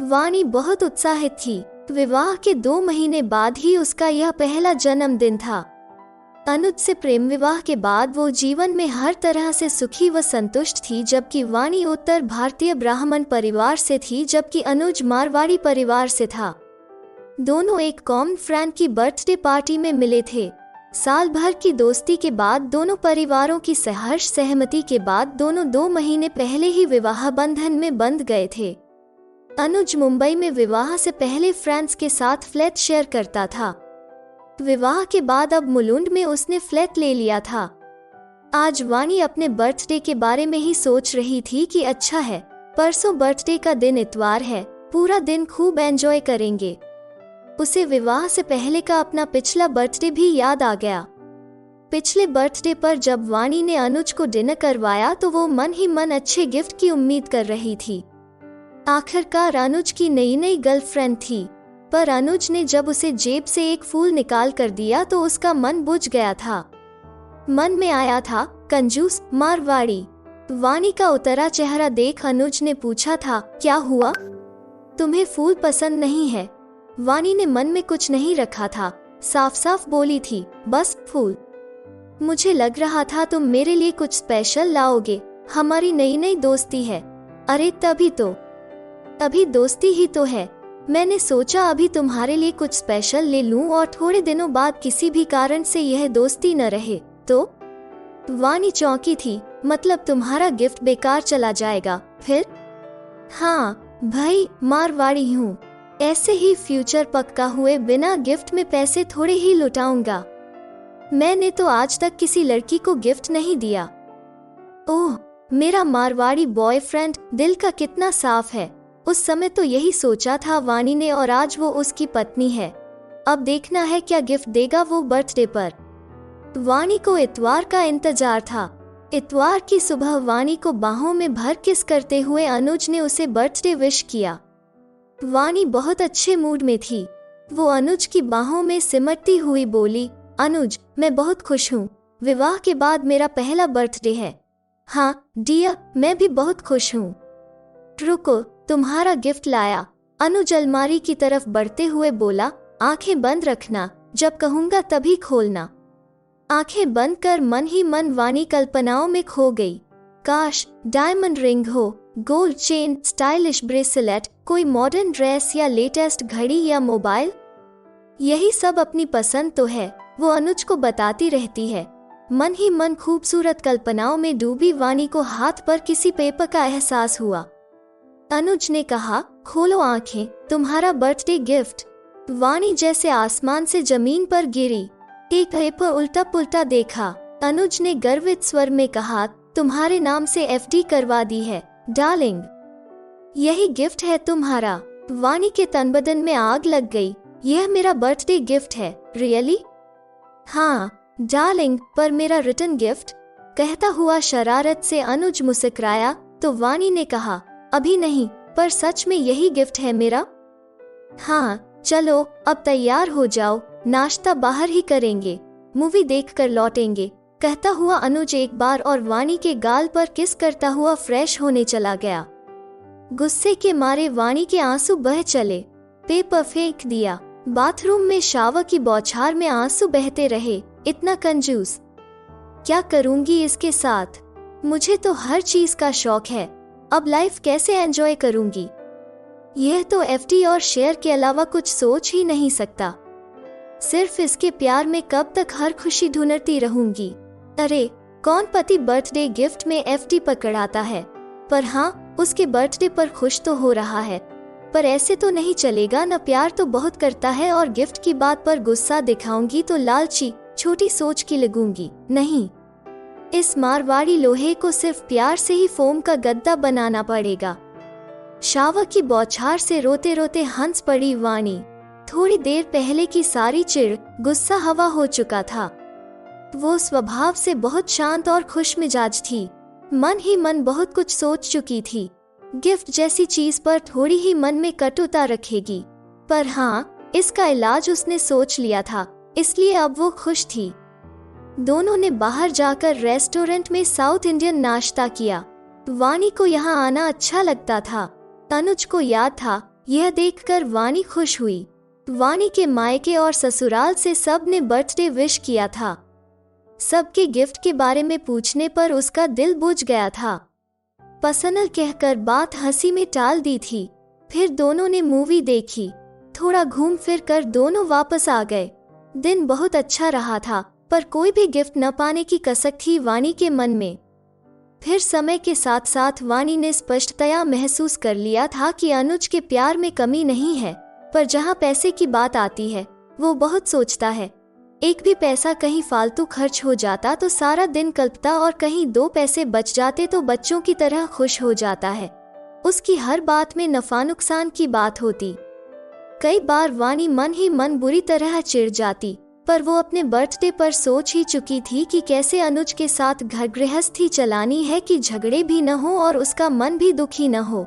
वाणी बहुत उत्साहित थी। विवाह के 2 महीने बाद ही उसका यह पहला जन्मदिन था। अनुज से प्रेम विवाह के बाद वो जीवन में हर तरह से सुखी व संतुष्ट थी, जबकि वाणी उत्तर भारतीय ब्राह्मण परिवार से थी, जबकि अनुज मारवाड़ी परिवार से था। दोनों एक कॉमन फ्रेंड की बर्थडे पार्टी में मिले थे। साल भर की दोस्ती के बाद दोनों परिवारों की सहर्ष सहमति के बाद दोनों 2 महीने पहले ही विवाह बंधन में बंध गए थे। अनुज मुंबई में विवाह से पहले फ्रेंड्स के साथ फ्लैट शेयर करता था। विवाह के बाद अब मुलुंड में उसने फ्लैट ले लिया था। आज वाणी अपने बर्थडे के बारे में ही सोच रही थी कि अच्छा है, परसों बर्थडे का दिन इतवार है, पूरा दिन खूब एंजॉय करेंगे। उसे विवाह से पहले का अपना पिछला बर्थडे भी याद आ गया। पिछले बर्थडे पर जब वाणी ने अनुज को डिनर करवाया तो वो मन ही मन अच्छे गिफ्ट की उम्मीद कर रही थी। आखिरकार अनुज की नई नई गर्लफ्रेंड थी, पर अनुज ने जब उसे जेब से एक फूल निकाल कर दिया तो उसका मन बुझ गया था। मन में आया था, कंजूस मारवाड़ी। वाणी का उतरा चेहरा देख अनुज ने पूछा था, क्या हुआ? तुम्हें फूल पसंद नहीं है? वाणी ने मन में कुछ नहीं रखा था, साफ साफ बोली थी, बस फूल। मुझे लग रहा था तुम मेरे लिए कुछ स्पेशल लाओगे, हमारी नई नई दोस्ती है। अरे अभी दोस्ती ही तो है। मैंने सोचा अभी तुम्हारे लिए कुछ स्पेशल ले लूं और थोड़े दिनों बाद किसी भी कारण से यह दोस्ती न रहे तो? वाणी चौंकी थी, मतलब तुम्हारा गिफ्ट बेकार चला जाएगा फिर? हाँ भाई, मारवाड़ी हूँ, ऐसे ही फ्यूचर पक्का हुए बिना गिफ्ट में पैसे थोड़े ही लुटाऊंगा। मैंने तो आज तक किसी लड़की को गिफ्ट नहीं दिया। ओह, मेरा मारवाड़ी बॉयफ्रेंड दिल का कितना साफ है। उस समय तो यही सोचा था वाणी ने, और आज वो उसकी पत्नी है। अब देखना है क्या गिफ्ट देगा वो बर्थडे पर। वाणी को इतवार का इंतजार था। इतवार की सुबह वाणी को बाहों में भर किस करते हुए अनुज ने उसे बर्थडे विश किया। वाणी बहुत अच्छे मूड में थी। वो अनुज की बाहों में सिमटती हुई बोली, अनुज, मैं बहुत खुश हूँ। विवाह के बाद मेरा पहला बर्थडे है। हाँ डियर, मैं भी बहुत खुश हूँ। रुको, तुम्हारा गिफ्ट लाया। अनुज अलमारी की तरफ बढ़ते हुए बोला, आंखें बंद रखना, जब कहूँगा तभी खोलना। आंखें बंद कर मन ही मन वाणी कल्पनाओं में खो गई। काश डायमंड रिंग हो, गोल्ड चेन, स्टाइलिश ब्रेसलेट, कोई मॉडर्न ड्रेस या लेटेस्ट घड़ी या मोबाइल। यही सब अपनी पसंद तो है, वो अनुज को बताती रहती है। मन ही मन खूबसूरत कल्पनाओं में डूबी वाणी को हाथ पर किसी पेपर का एहसास हुआ। अनुज ने कहा, खोलो आंखें, तुम्हारा बर्थडे गिफ्ट। वाणी जैसे आसमान से जमीन पर गिरी। एक पेपर उल्टा पुल्टा देखा। अनुज ने गर्वित स्वर में कहा, तुम्हारे नाम से एफडी करवा दी है डार्लिंग। यही गिफ्ट है तुम्हारा। वाणी के तन बदन में आग लग गई। यह मेरा बर्थडे गिफ्ट है? रियली? हाँ डार्लिंग, पर मेरा रिटर्न गिफ्ट? कहता हुआ शरारत से अनुज मुस्कुराया तो वाणी ने कहा, अभी नहीं, पर सच में यही गिफ्ट है मेरा। हाँ चलो अब तैयार हो जाओ, नाश्ता बाहर ही करेंगे, मूवी देखकर लौटेंगे। कहता हुआ अनुज एक बार और वाणी के गाल पर किस करता हुआ फ्रेश होने चला गया। गुस्से के मारे वाणी के आंसू बह चले। पेपर फेंक दिया। बाथरूम में शावर की बौछार में आंसू बहते रहे। इतना कंजूस, क्या करूंगी इसके साथ? मुझे तो हर चीज का शौक है, अब लाइफ कैसे एंजॉय करूंगी? यह तो एफडी और शेयर के अलावा कुछ सोच ही नहीं सकता। सिर्फ इसके प्यार में कब तक हर खुशी ढूंढती रहूंगी। अरे कौन पति बर्थडे गिफ्ट में एफडी पकड़ाता है? पर हाँ, उसके बर्थडे पर खुश तो हो रहा है। पर ऐसे तो नहीं चलेगा ना, प्यार तो बहुत करता है और गिफ्ट की बात पर गुस्सा दिखाऊंगी तो लालची छोटी सोच की लगूंगी। नहीं, इस मारवाड़ी लोहे को सिर्फ प्यार से ही फोम का गद्दा बनाना पड़ेगा। शावर की बौछार से रोते रोते हंस पड़ी वाणी। थोड़ी देर पहले की सारी चिढ़, गुस्सा हवा हो चुका था। वो स्वभाव से बहुत शांत और खुश मिजाज थी। मन ही मन बहुत कुछ सोच चुकी थी। गिफ्ट जैसी चीज पर थोड़ी ही मन में कटुता रखेगी, पर हाँ, इसका इलाज उसने सोच लिया था, इसलिए अब वो खुश थी। दोनों ने बाहर जाकर रेस्टोरेंट में साउथ इंडियन नाश्ता किया। वाणी को यहाँ आना अच्छा लगता था। अनुज को याद था यह देखकर वाणी खुश हुई। वाणी के मायके और ससुराल से सब ने बर्थडे विश किया था। सबके गिफ्ट के बारे में पूछने पर उसका दिल बुझ गया था। पर्सनल कहकर बात हंसी में टाल दी थी। फिर दोनों ने मूवी देखी। थोड़ा घूम फिर कर दोनों वापस आ गए। दिन बहुत अच्छा रहा था, पर कोई भी गिफ्ट न पाने की कसक थी वाणी के मन में। फिर समय के साथ साथ वाणी ने स्पष्टतया महसूस कर लिया था कि अनुज के प्यार में कमी नहीं है, पर जहाँ पैसे की बात आती है वो बहुत सोचता है। एक भी पैसा कहीं फालतू खर्च हो जाता तो सारा दिन कल्पता, और कहीं 2 पैसे बच जाते तो बच्चों की तरह खुश हो जाता है। उसकी हर बात में नफा नुकसान की बात होती। कई बार वाणी मन ही मन बुरी तरह चिढ़ जाती, पर वो अपने बर्थडे पर सोच ही चुकी थी कि कैसे अनुज के साथ घर गृहस्थी चलानी है कि झगड़े भी न हो और उसका मन भी दुखी न हो।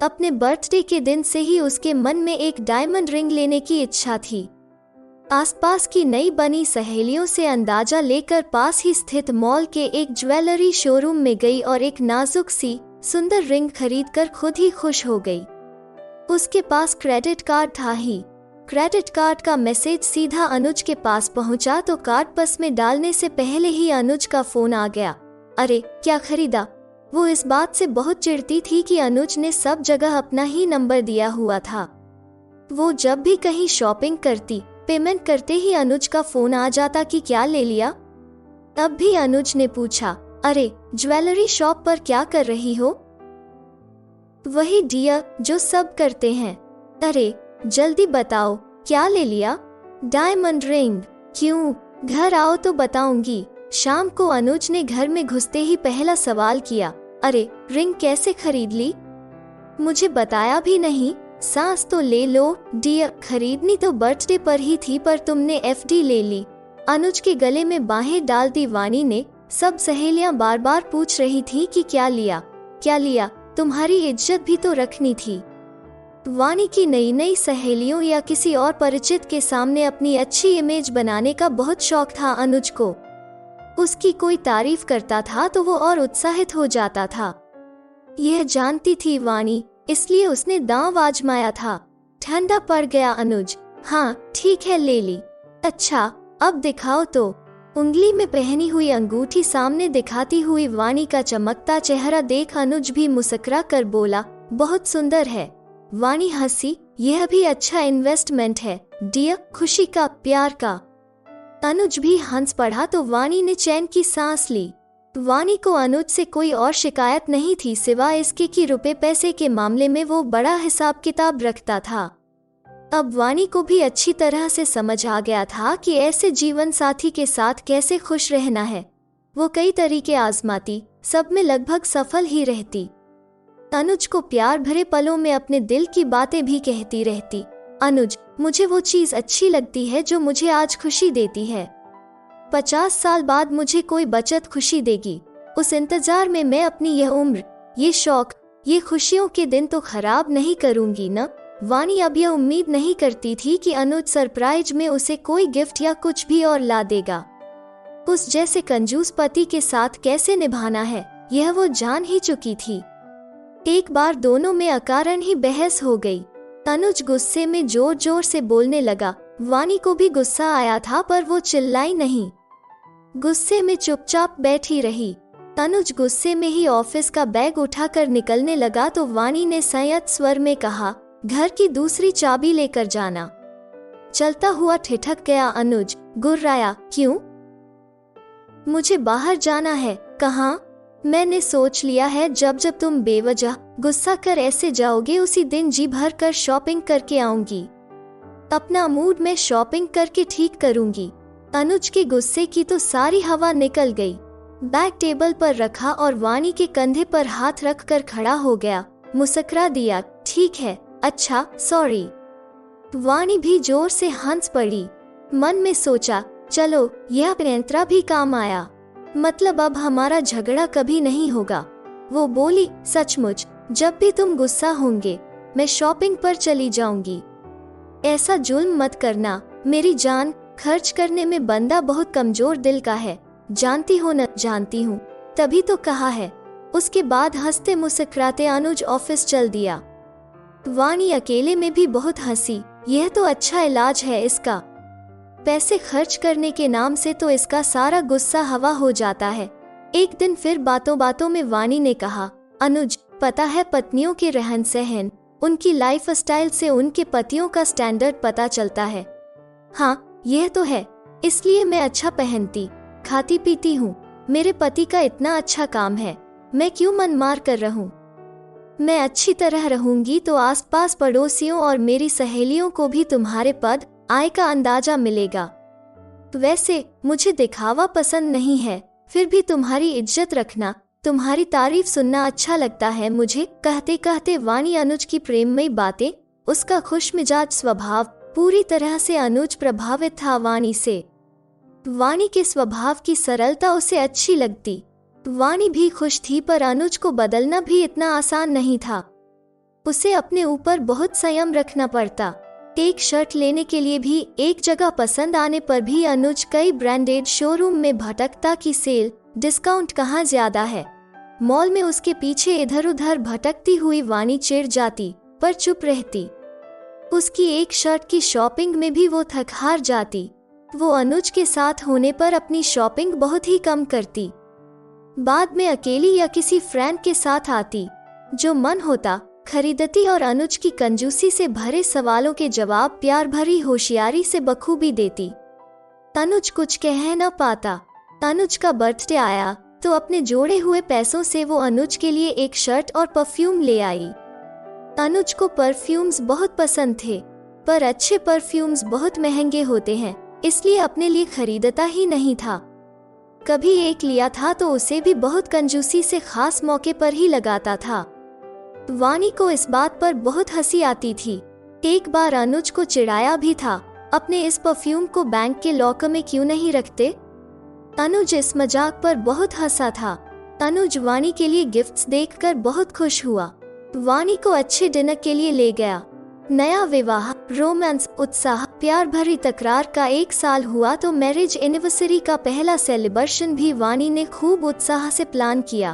अपने बर्थडे के दिन से ही उसके मन में एक डायमंड रिंग लेने की इच्छा थी। आसपास की नई बनी सहेलियों से अंदाजा लेकर पास ही स्थित मॉल के एक ज्वेलरी शोरूम में गई और एक नाजुक सी सुंदर रिंग खरीदकर खुद ही खुश हो गई। उसके पास क्रेडिट कार्ड था ही। क्रेडिट कार्ड का मैसेज सीधा अनुज के पास पहुंचा तो कार्ड बस में डालने से पहले ही अनुज का फोन आ गया। अरे क्या खरीदा? वो इस बात से बहुत चिढ़ती थी कि अनुज ने सब जगह अपना ही नंबर दिया हुआ था। वो जब भी कहीं शॉपिंग करती, पेमेंट करते ही अनुज का फोन आ जाता कि क्या ले लिया। तब भी अनुज ने पूछा, अरे ज्वेलरी शॉप पर क्या कर रही हो? वही डियर जो सब करते हैं। अरे जल्दी बताओ क्या ले लिया? Diamond ring. क्यों? घर आओ तो बताऊंगी। शाम को अनुज ने घर में घुसते ही पहला सवाल किया, अरे रिंग कैसे खरीद ली? मुझे बताया भी नहीं। सांस तो ले लो डियर, खरीदनी तो बर्थडे पर ही थी पर तुमने एफडी ले ली। अनुज के गले में बाहें डाल दी वाणी ने। सब सहेलियां बार बार पूछ रही थी कि क्या लिया, क्या लिया, तुम्हारी इज्जत भी तो रखनी थी। वाणी की नई नई सहेलियों या किसी और परिचित के सामने अपनी अच्छी इमेज बनाने का बहुत शौक था अनुज को। उसकी कोई तारीफ करता था तो वो और उत्साहित हो जाता था। यह जानती थी वाणी, इसलिए उसने दांव आजमाया था। ठंडा पड़ गया अनुज। हाँ ठीक है ले ली। अच्छा अब दिखाओ तो। उंगली में पहनी हुई अंगूठी सामने दिखाती हुई वाणी का चमकता चेहरा देख अनुज भी मुस्कुरा कर बोला, बहुत सुंदर है। वाणी हंसी, यह भी अच्छा इन्वेस्टमेंट है डियर, खुशी का, प्यार का। अनुज भी हंस पड़ा तो वाणी ने चैन की सांस ली। वाणी को अनुज से कोई और शिकायत नहीं थी सिवाय इसके कि रुपए पैसे के मामले में वो बड़ा हिसाब किताब रखता था। अब वाणी को भी अच्छी तरह से समझ आ गया था कि ऐसे जीवन साथी के साथ कैसे खुश रहना है। वो कई तरीके आजमाती, सब में लगभग सफल ही रहती। अनुज को प्यार भरे पलों में अपने दिल की बातें भी कहती रहती। अनुज, मुझे वो चीज अच्छी लगती है जो मुझे आज खुशी देती है। 50 साल बाद मुझे कोई बचत खुशी देगी। उस इंतजार में मैं अपनी यह उम्र, ये शौक, ये खुशियों के दिन तो खराब नहीं करूंगी न। वाणी अब यह उम्मीद नहीं करती थी कि अनुज सरप्राइज में उसे कोई गिफ्ट या कुछ भी और ला देगा। उस जैसे कंजूस पति के साथ कैसे निभाना है यह वो जान ही चुकी थी। एक बार दोनों में अकारण ही बहस हो गई। अनुज गुस्से में जोर जोर से बोलने लगा। वाणी को भी गुस्सा आया था पर वो चिल्लाई नहीं, गुस्से में चुपचाप बैठी रही। अनुज गुस्से में ही ऑफिस का बैग उठाकर निकलने लगा तो वाणी ने संयत स्वर में कहा, घर की दूसरी चाबी लेकर जाना। चलता हुआ ठिठक गया अनुज, गुर्राया, क्यों? मुझे बाहर जाना है। कहाँ? मैंने सोच लिया है जब जब तुम बेवजह गुस्सा कर ऐसे जाओगे उसी दिन जी भर कर शॉपिंग करके आऊंगी। अपना मूड मैं शॉपिंग करके ठीक करूंगी। अनुज के गुस्से की तो सारी हवा निकल गई। बैग टेबल पर रखा और वाणी के कंधे पर हाथ रख कर खड़ा हो गया। मुस्कुरा दिया, ठीक है, अच्छा, सॉरी। वाणी भी जोर से हंस पड़ी। मन में सोचा, चलो यह पैंतरा भी काम आया, मतलब अब हमारा झगड़ा कभी नहीं होगा। वो बोली, सचमुच जब भी तुम गुस्सा होंगे मैं शॉपिंग पर चली जाऊंगी। ऐसा जुल्म मत करना मेरी जान, खर्च करने में बंदा बहुत कमजोर दिल का है, जानती हो न? जानती हूँ, तभी तो कहा है। उसके बाद हंसते मुस्कुराते अनुज ऑफिस चल दिया। वाणी अकेले में भी बहुत हंसी। यह तो अच्छा इलाज है इसका। पैसे खर्च करने के नाम से तो इसका सारा गुस्सा हवा हो जाता है। एक दिन फिर बातों बातों में वाणी ने कहा, अनुज, पता है पत्नियों के रहन सहन, उनकी लाइफ स्टाइल से उनके पतियों का स्टैंडर्ड पता चलता है। हाँ, यह तो है, इसलिए मैं अच्छा पहनती, खाती पीती हूँ। मेरे पति का इतना अच्छा काम है, मैं क्यों मन मार कर रहूं? मैं अच्छी तरह रहूंगी तो आसपास पड़ोसियों और मेरी सहेलियों को भी तुम्हारे पद आय का अंदाजा मिलेगा। वैसे मुझे दिखावा पसंद नहीं है, फिर भी तुम्हारी इज्जत रखना, तुम्हारी तारीफ सुनना अच्छा लगता है मुझे। कहते कहते वाणी अनुज की प्रेममयी बातें, उसका खुशमिजाज स्वभाव, पूरी तरह से अनुज प्रभावित था वाणी से। वाणी के स्वभाव की सरलता उसे अच्छी लगती। वाणी भी खुश थी, पर अनुज को बदलना भी इतना आसान नहीं था। उसे अपने ऊपर बहुत संयम रखना पड़ता। एक शर्ट लेने के लिए भी एक जगह पसंद आने पर भी अनुज कई ब्रांडेड शोरूम में भटकता कि सेल डिस्काउंट कहाँ ज्यादा है। मॉल में उसके पीछे इधर उधर भटकती हुई वाणी चिढ़ जाती, पर चुप रहती। उसकी एक शर्ट की शॉपिंग में भी वो थक हार जाती। वो अनुज के साथ होने पर अपनी शॉपिंग बहुत ही कम करती। बाद में अकेली या किसी फ्रेंड के साथ आती, जो मन होता खरीदती और अनुज की कंजूसी से भरे सवालों के जवाब प्यार भरी होशियारी से बखूबी देती। अनुज कुछ कह न पाता। अनुज का बर्थडे आया तो अपने जोड़े हुए पैसों से वो अनुज के लिए एक शर्ट और परफ्यूम ले आई। अनुज को परफ्यूम्स बहुत पसंद थे, पर अच्छे परफ्यूम्स बहुत महंगे होते हैं, इसलिए अपने लिए खरीदता ही नहीं था। कभी एक लिया था तो उसे भी बहुत कंजूसी से खास मौके पर ही लगाता था। वाणी को इस बात पर बहुत हंसी आती थी। एक बार अनुज को चिढ़ाया भी था, अपने इस परफ्यूम को बैंक के लॉकर में क्यों नहीं रखते? अनुज इस मजाक पर बहुत हंसा था। अनुज वाणी के लिए गिफ्ट्स देखकर बहुत खुश हुआ। वाणी को अच्छे डिनर के लिए ले गया। नया विवाह, रोमांस, उत्साह, प्यार भरी तकरार का 1 साल हुआ तो मैरिज एनिवर्सरी का पहला सेलिब्रेशन भी वाणी ने खूब उत्साह से प्लान किया।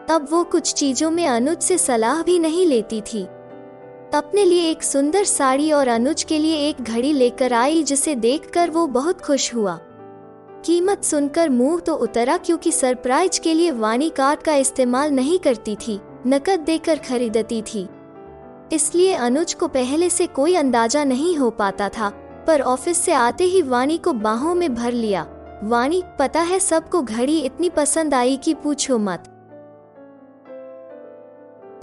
अब वो कुछ चीजों में अनुज से सलाह भी नहीं लेती थी। अपने लिए एक सुंदर साड़ी और अनुज के लिए एक घड़ी लेकर आई, जिसे देखकर वो बहुत खुश हुआ। कीमत सुनकर मुंह तो उतरा, क्योंकि सरप्राइज के लिए वाणी कार्ड का इस्तेमाल नहीं करती थी, नकद देकर खरीदती थी। इसलिए अनुज को पहले से कोई अंदाजा नहीं हो पाता था, पर ऑफिस से आते ही वाणी को बाहों में भर लिया। वाणी, पता है सबको घड़ी इतनी पसंद आई कि पूछो मत।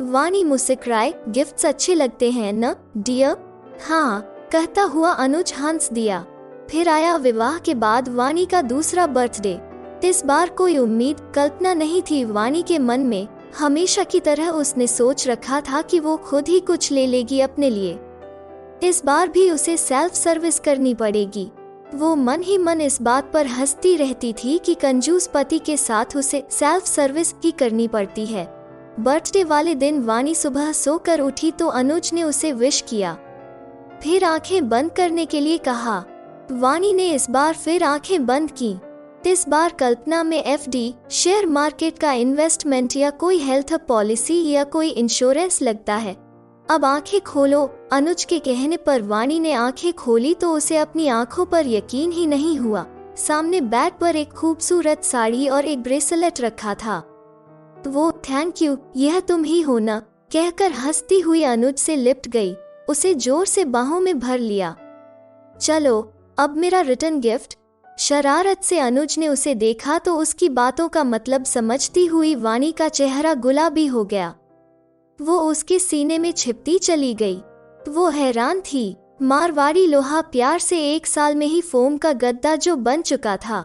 वाणी मुस्कुराए, गिफ्ट्स अच्छे लगते हैं न डियर? हाँ, कहता हुआ अनुज हंस दिया। फिर आया विवाह के बाद वाणी का दूसरा बर्थडे। इस बार कोई उम्मीद कल्पना नहीं थी वाणी के मन में। हमेशा की तरह उसने सोच रखा था कि वो खुद ही कुछ ले लेगी अपने लिए। इस बार भी उसे सेल्फ सर्विस करनी पड़ेगी। वो मन ही मन इस बात पर हंसती रहती थी कि कंजूस पति के साथ उसे सेल्फ सर्विस ही करनी पड़ती है। बर्थडे वाले दिन वाणी सुबह सोकर उठी तो अनुज ने उसे विश किया, फिर आंखें बंद करने के लिए कहा। वाणी ने इस बार फिर आंखें बंद की। इस बार कल्पना में एफडी, शेयर मार्केट का इन्वेस्टमेंट या कोई हेल्थ पॉलिसी या कोई इंश्योरेंस लगता है। अब आंखें खोलो। अनुज के कहने पर वाणी ने आंखें खोली तो उसे अपनी आंखों पर यकीन ही नहीं हुआ। सामने बेड पर एक खूबसूरत साड़ी और एक ब्रेसलेट रखा था। वो, थैंक यू, यह तुम ही हो ना, कहकर हंसती हुई अनुज से लिपट गई, उसे जोर से बाहों में भर लिया। चलो, अब मेरा रिटर्न गिफ्ट। शरारत से अनुज ने उसे देखा तो उसकी बातों का मतलब समझती हुई वाणी का चेहरा गुलाबी हो गया। वो उसके सीने में छिपती चली गई। वो हैरान थी। मारवाड़ी लोहा प्यार से 1 साल में ही फोम का गद्दा जो बन चुका था।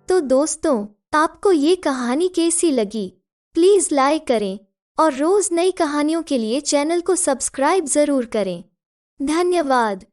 तो दोस्तों, आपको ये कहानी कैसी लगी? प्लीज लाइक करें और रोज नई कहानियों के लिए चैनल को सब्सक्राइब जरूर करें। धन्यवाद।